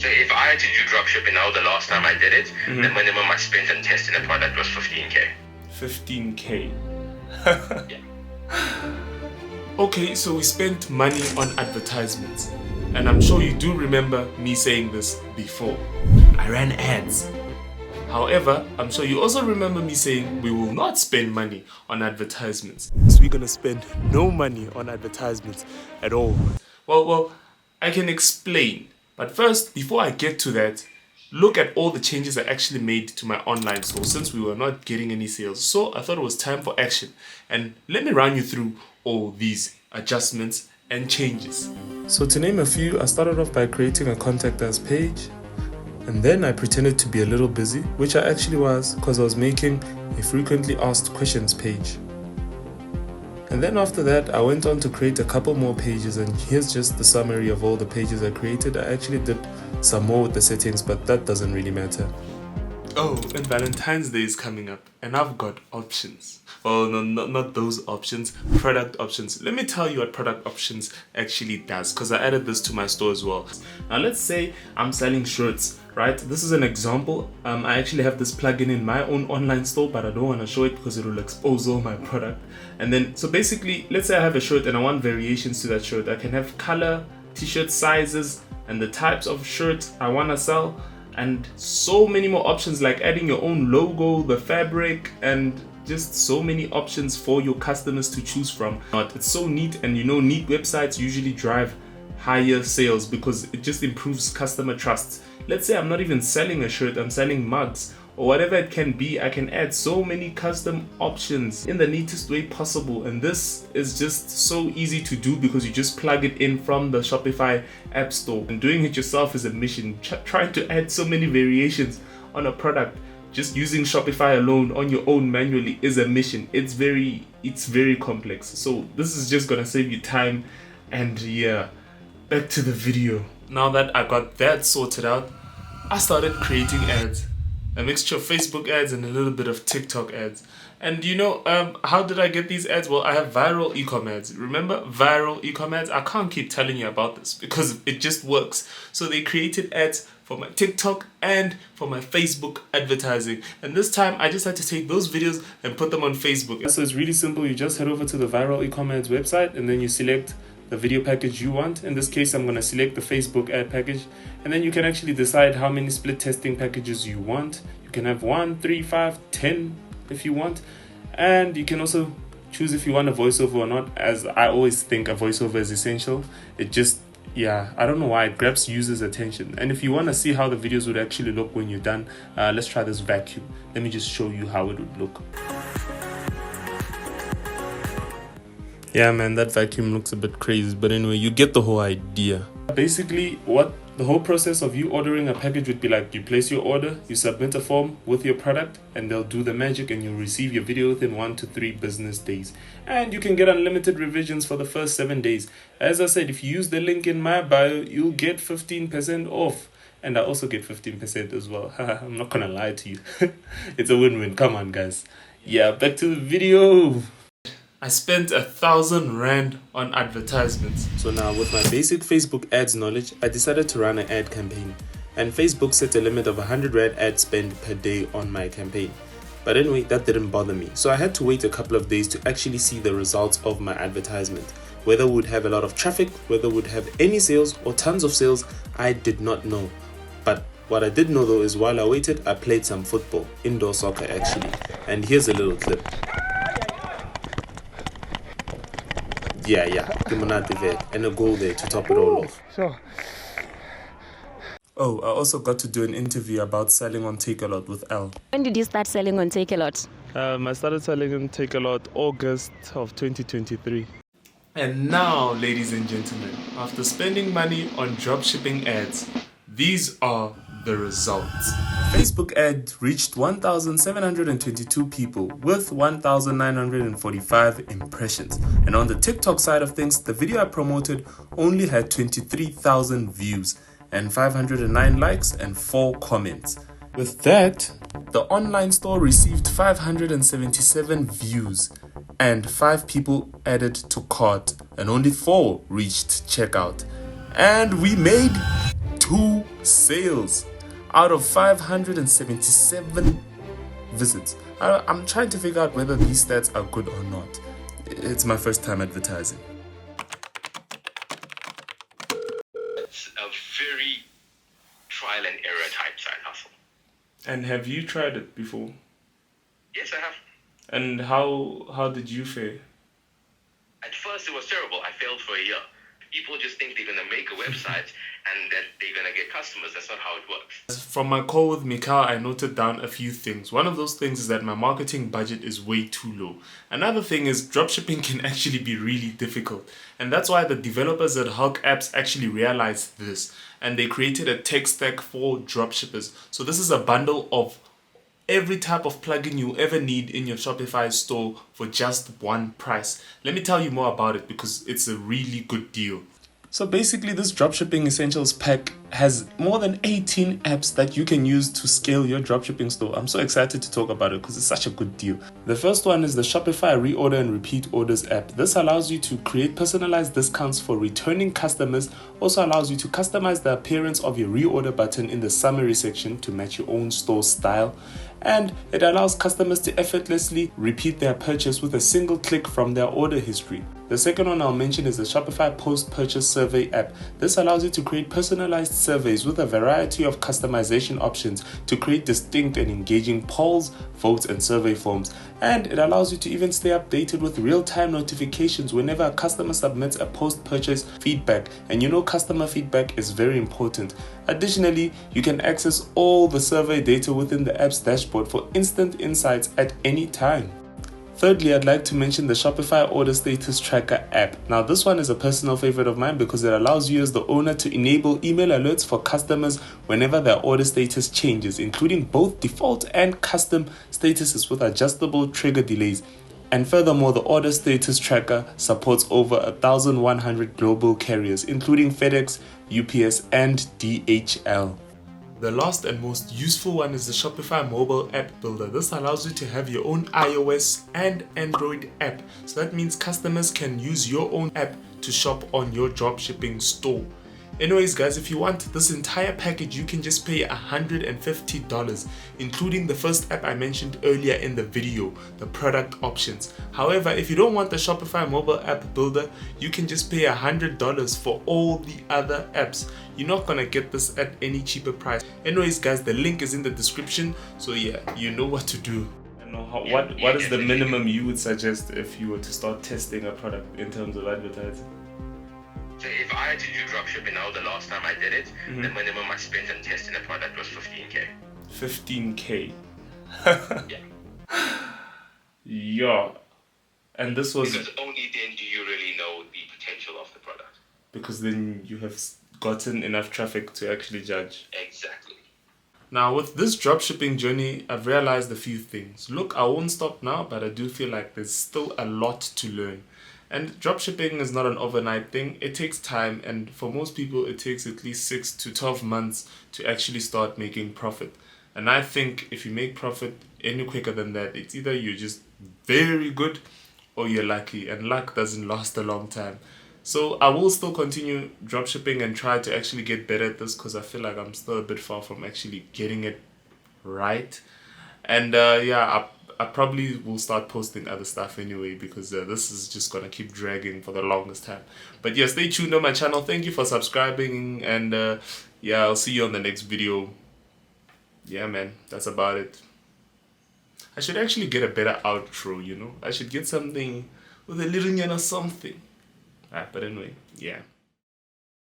So if I had to do dropshipping now, the last time I did it, the minimum I spent on testing a product was 15K. 15K. Yeah. Okay, so we spent money on advertisements. And I'm sure you do remember me saying this before. I ran ads. However, I'm sure you also remember me saying we will not spend money on advertisements. So we're gonna spend no money on advertisements at all. Well, I can explain. But first, before I get to that, look at all the changes I actually made to my online store since we were not getting any sales. So I thought it was time for action. And let me run you through all these adjustments and changes. So to name a few, I started off by creating a contact us page. And then I pretended to be a little busy, which I actually was because I was making a frequently asked questions page. And then after that, I went on to create a couple more pages, and here's just the summary of all the pages I created. I actually did some more with the settings, but that doesn't really matter. Oh, and Valentine's Day is coming up, and I've got options. Well, no, not those options, product options. Let me tell you what product options actually does, because I added this to my store as well. Now let's say I'm selling shirts, right? This is an example. I actually have this plugin in my own online store, but I don't want to show it because it will expose all my product. And then, so basically, let's say I have a shirt and I want variations to that shirt. I can have color, t-shirt sizes, and the types of shirts I want to sell. And so many more options, like adding your own logo, the fabric, and just so many options for your customers to choose from. It's so neat, and you know, neat websites usually drive higher sales because it just improves customer trust. Let's say I'm not even selling a shirt, I'm selling mugs or whatever it can be. I can add so many custom options in the neatest way possible, and this is just so easy to do because you just plug it in from the Shopify app store. And doing it yourself is a mission. Trying to add so many variations on a product just using Shopify alone on your own manually is a mission. It's very complex. So this is just gonna save you time. And yeah, back to the video. Now that I got that sorted out, I started creating ads. A mixture of Facebook ads and a little bit of TikTok ads. And you know, how did I get these ads? Well, I have viral e-com ads. Remember viral e-com ads? I can't keep telling you about this because it just works. So they created ads for my TikTok and for my Facebook advertising. And this time I just had to take those videos and put them on Facebook. So it's really simple. You just head over to the viral e-com ads website and then you select the video package you want. In this case, I'm going to select the Facebook ad package, and then you can actually decide how many split testing packages you want. You can have 1, 3, 5, 10 if you want, and you can also choose if you want a voiceover or not, as I always think a voiceover is essential. It just, yeah, I don't know why, it grabs users' attention. And if you want to see how the videos would actually look when you're done, let's try this vacuum. Let me just show you how it would look. Yeah man, that vacuum looks a bit crazy, but anyway, you get the whole idea. Basically, what the whole process of you ordering a package would be like: you place your order, you submit a form with your product, and they'll do the magic and you'll receive your video within 1 to 3 business days. And you can get unlimited revisions for the first 7 days. As I said, if you use the link in my bio, you'll get 15% off. And I also get 15% as well. I'm not gonna lie to you. It's a win-win. Come on guys. Yeah, back to the video. I spent 1,000 Rand on advertisements. So now with my basic Facebook ads knowledge, I decided to run an ad campaign. And Facebook set a limit of 100 Rand ad spend per day on my campaign. But anyway, that didn't bother me. So I had to wait a couple of days to actually see the results of my advertisement. Whether we'd have a lot of traffic, whether we'd have any sales or tons of sales, I did not know. But what I did know though is while I waited, I played some football, indoor soccer actually. And here's a little clip. Yeah, and a goal there to top it all off. Sure. Oh, I also got to do an interview about selling on Takealot with L. When did you start selling on Takealot? I started selling on Takealot August of 2023. And now, ladies and gentlemen, after spending money on dropshipping ads, these are the results. Facebook ad reached 1,722 people with 1,945 impressions. And on the TikTok side of things, the video I promoted only had 23,000 views and 509 likes and 4 comments. With that, the online store received 577 views and 5 people added to cart and only 4 reached checkout. And we made 2 sales out of 577 visits. I'm trying to figure out whether these stats are good or not. It's my first time advertising. It's a very trial and error type side hustle. And have you tried it before? Yes, I have. And how did you fare? At first, it was terrible. I failed for a year. People just think they're going to make a website and that they're going to get customers. That's not how it works. From my call with Mikhail, I noted down a few things. One of those things is that my marketing budget is way too low. Another thing is dropshipping can actually be really difficult. And that's why the developers at Hulk Apps actually realized this. And they created a tech stack for dropshippers. So this is a bundle of every type of plugin you ever need in your Shopify store for just one price. Let me tell you more about it because it's a really good deal. So basically this Dropshipping Essentials pack has more than 18 apps that you can use to scale your dropshipping store. I'm so excited to talk about it because it's such a good deal. The first one is the Shopify Reorder and Repeat Orders app. This allows you to create personalized discounts for returning customers. Also allows you to customize the appearance of your reorder button in the summary section to match your own store style. And it allows customers to effortlessly repeat their purchase with a single click from their order history. The second one I'll mention is the Shopify Post-Purchase Survey app. This allows you to create personalized surveys with a variety of customization options to create distinct and engaging polls, votes, and survey forms. And it allows you to even stay updated with real-time notifications whenever a customer submits a post-purchase feedback. And you know customer feedback is very important. Additionally, you can access all the survey data within the app's dashboard for instant insights at any time. Thirdly, I'd like to mention the Shopify Order Status Tracker app. Now, this one is a personal favorite of mine because it allows you as the owner to enable email alerts for customers whenever their order status changes, including both default and custom statuses with adjustable trigger delays. And furthermore, the Order Status Tracker supports over 1,100 global carriers, including FedEx, UPS, and DHL. The last and most useful one is the Shopify Mobile App Builder. This allows you to have your own iOS and Android app. So that means customers can use your own app to shop on your dropshipping store. Anyways guys, if you want this entire package, you can just pay $150, including the first app I mentioned earlier in the video, the product options. However, if you don't want the Shopify Mobile App Builder, you can just pay $100 for all the other apps. You're not gonna get this at any cheaper price. Anyways guys, the link is in the description, so yeah, you know what to do. What is the minimum you would suggest if you were to start testing a product in terms of advertising? So if I had to do dropshipping now, the last time I did it, the minimum I spent on testing a product was 15K. 15K? Yeah. Yeah. And this was... Because only then do you really know the potential of the product. Because then you have gotten enough traffic to actually judge. Exactly. Now with this dropshipping journey, I've realized a few things. Look, I won't stop now, but I do feel like there's still a lot to learn. And dropshipping is not an overnight thing. It takes time, and for most people it takes at least 6 to 12 months to actually start making profit. And I think if you make profit any quicker than that, it's either you're just very good or you're lucky, and luck doesn't last a long time. So I will still continue dropshipping and try to actually get better at this because I feel like I'm still a bit far from actually getting it right. And yeah, I probably will start posting other stuff anyway because this is just gonna keep dragging for the longest time. But yeah, stay tuned on my channel. Thank you for subscribing, and yeah, I'll see you on the next video. Yeah man, that's about it. I should actually get a better outro, you know. I should get something with a little something. But anyway, yeah.